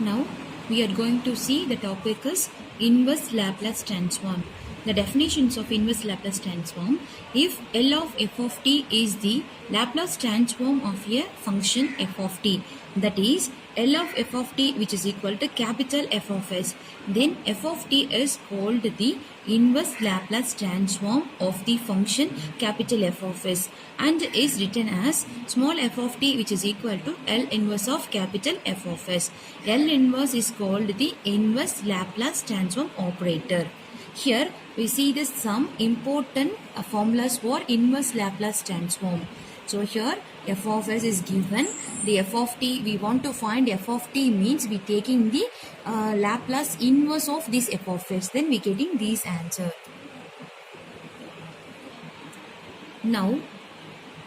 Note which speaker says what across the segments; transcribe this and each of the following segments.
Speaker 1: Now we are going to see the topic is inverse Laplace transform. The definitions of inverse Laplace transform. If L of f of t is the Laplace transform of a function f of t, that is L of f of t which is equal to capital F of s, then f of t is called the inverse Laplace transform of the function capital F of s and is written as small f of t which is equal to L inverse of capital F of s. L inverse is called the inverse Laplace transform operator. Here we see this some important formulas for inverse Laplace transform. So here f of s is given, the f of t, we want to find f of t means we taking the Laplace inverse of this f of s, then we getting this answer. Now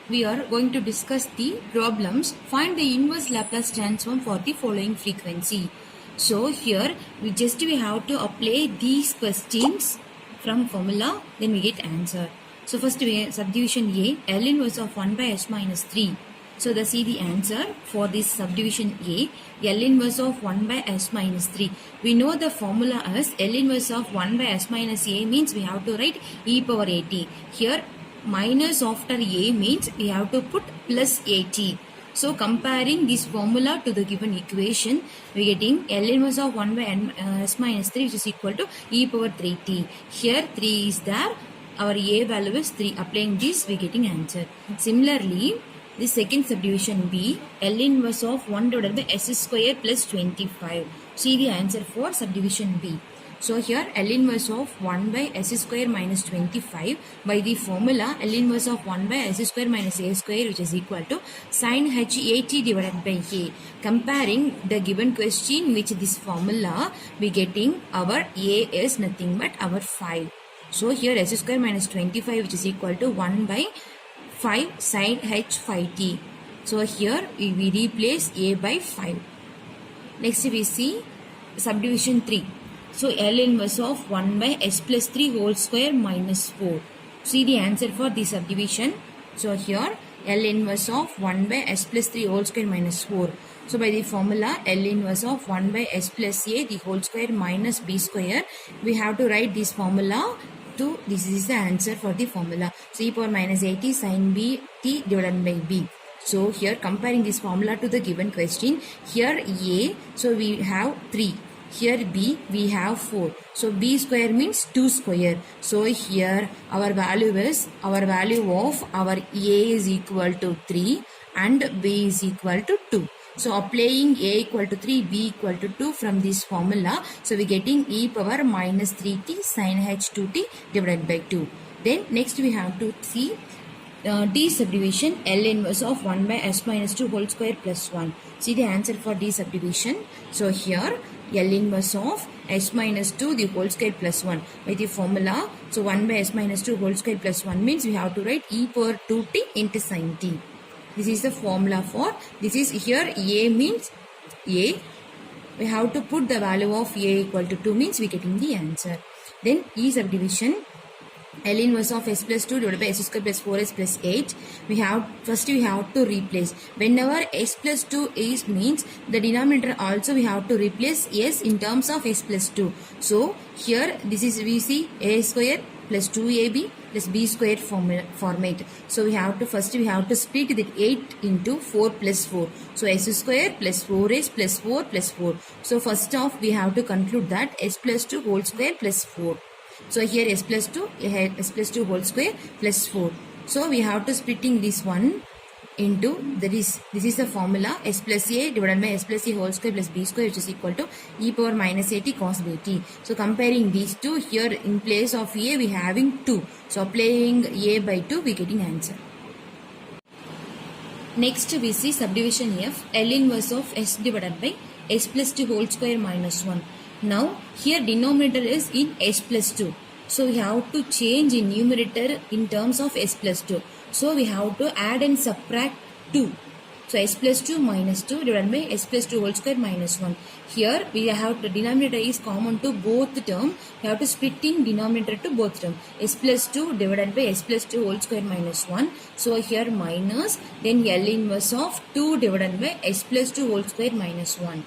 Speaker 1: we are going to discuss the problems. Find the inverse Laplace transform for the following frequency. So here we have to apply these questions from formula, then we get answer. So first we subdivision A, L inverse of 1 by s minus 3. So the see the answer for this subdivision A, L inverse of 1 by s minus 3. We know the formula as L inverse of 1 by s minus A means we have to write e power at. Here minus after A means we have to put plus at. So comparing this formula to the given equation, we are getting L inverse of 1 by s minus 3 which is equal to e power 3t. Here 3 is there, our A value is 3. Applying this, we are getting answer. Similarly, the second subdivision B, L inverse of 1 divided by s square plus 25. See the answer for subdivision B. So here L inverse of 1 by s square minus 25 by the formula L inverse of 1 by s square minus a square which is equal to sin h at divided by a. Comparing the given question which this formula, we getting our a is nothing but our 5. So here s square minus 25 which is equal to 1 by 5 sin h 5t. So here we replace a by 5. Next we see subdivision 3. So L inverse of 1 by s plus 3 whole square minus 4. See the answer for this subdivision. So here L inverse of 1 by s plus 3 whole square minus 4. So by the formula L inverse of 1 by s plus a the whole square minus b square, we have to write this formula to, this is the answer for the formula. So e power minus 80 sin b t divided by b. So here comparing this formula to the given question, here a, so we have 3. Here b, we have 4. So b square means 2 square. So here our value is, our value of our a is equal to 3 and b is equal to 2. So applying a equal to 3, b equal to 2 from this formula, so we getting e power minus 3t sin h 2t divided by 2. Then next we have to see D subdivision L inverse of 1 by s minus 2 whole square plus 1. See the answer for D subdivision. So here L inverse of s minus 2 the whole square plus 1 by the formula. So 1 by s minus 2 whole square plus 1 means we have to write e power 2t into sin t. This is the formula for, this is here a means a. We have to put the value of a equal to 2 means we getting the answer. Then E subdivision L inverse of s plus 2 divided by s square plus 4s plus 8. We have to replace. Whenever s plus 2 is means the denominator also we have to replace s in terms of s plus 2. So here this is we see a square plus 2ab plus b square format. So we have to split the 8 into 4 plus 4. So s square plus 4s plus 4 plus 4. So first off we have to conclude that s plus 2 whole square plus 4. So here s plus 2 whole square plus 4. So we have to splitting this one into, this is the formula s plus a divided by s plus a whole square plus b square which is equal to e power minus 80 cos bt. So comparing these two, here in place of a we having 2. So applying a by 2 we getting answer. Next we see subdivision F, L inverse of s divided by s plus 2 whole square minus 1. Now here denominator is in s plus 2. So we have to change in numerator in terms of s plus 2. So we have to add and subtract 2. So s plus 2 minus 2 divided by s plus 2 whole square minus 1. Here we have the denominator is common to both the term. We have to split in denominator to both term. S plus 2 divided by s plus 2 whole square minus 1. So here minus, then L inverse of 2 divided by s plus 2 whole square minus 1.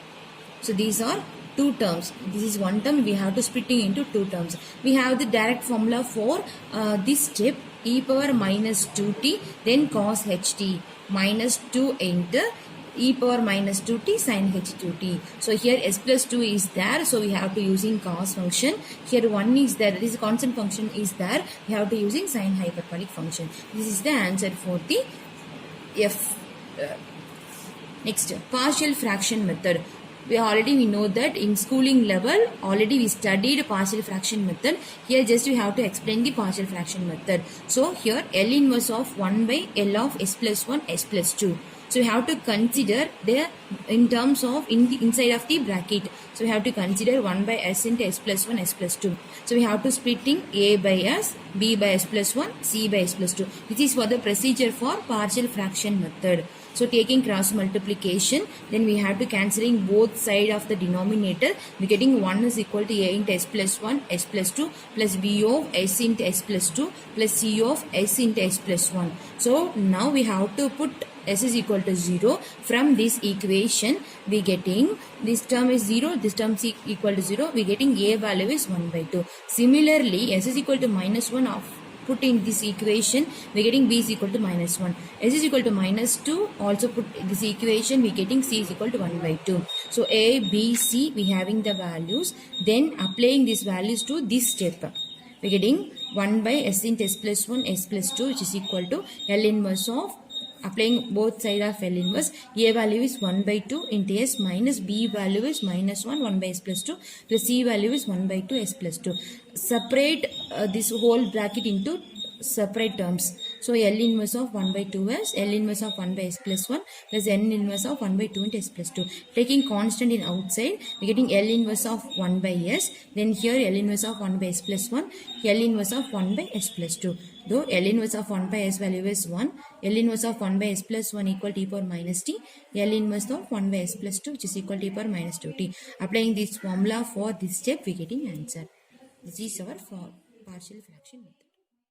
Speaker 1: So these are two terms. This is one term. We have to splitting into two terms. We have the direct formula for this step, e power minus 2t then cos ht minus 2 into e power minus 2t sin h2t. So here s plus 2 is there, so we have to using cos function. Here 1 is there, this constant function is there, we have to using sin hyperbolic function. This is the answer for the F. Next, partial fraction method. We know that in schooling level already we studied partial fraction method. Here just we have to explain the partial fraction method. So here L inverse of 1 by L of s plus 1 s plus 2. So we have to consider the in terms of inside of the bracket. So we have to consider 1 by s into s plus 1 s plus 2. So we have to splitting a by s, b by s plus 1, c by s plus 2. This is for the procedure for partial fraction method. So taking cross multiplication, then we have to cancelling both side of the denominator. We getting 1 is equal to a into s plus 1 s plus 2 plus b of s into s plus 2 plus c of s into s plus 1. So now we have to put s is equal to 0. From this equation we getting this term is 0, this term is equal to 0, we getting a value is 1 by 2. Similarly s is equal to minus 1 of put in this equation, we getting b is equal to minus 1. S is equal to minus 2, also put this equation, we getting c is equal to 1 by 2. So a, b, c, we having the values, then applying these values to this step. We getting 1 by s into s plus 1 s plus 2, which is equal to L inverse of, applying both side of L inverse, a value is 1 by 2 into s minus b value is minus 1 by s plus 2 plus c value is 1 by 2 s plus 2. Separate this whole bracket into separate terms. So L inverse of 1 by 2s, L inverse of 1 by s plus 1 plus N inverse of 1 by 2 into s plus 2. Taking constant in outside, we getting L inverse of 1 by s, then here L inverse of 1 by s plus 1, L inverse of 1 by s plus 2. Though L inverse of 1 by s value is 1, L inverse of 1 by s plus 1 equal to e power minus t, L inverse of 1 by s plus 2 which is equal to e power minus 2t. Applying this formula for this step, we getting answer. This is our partial fraction method.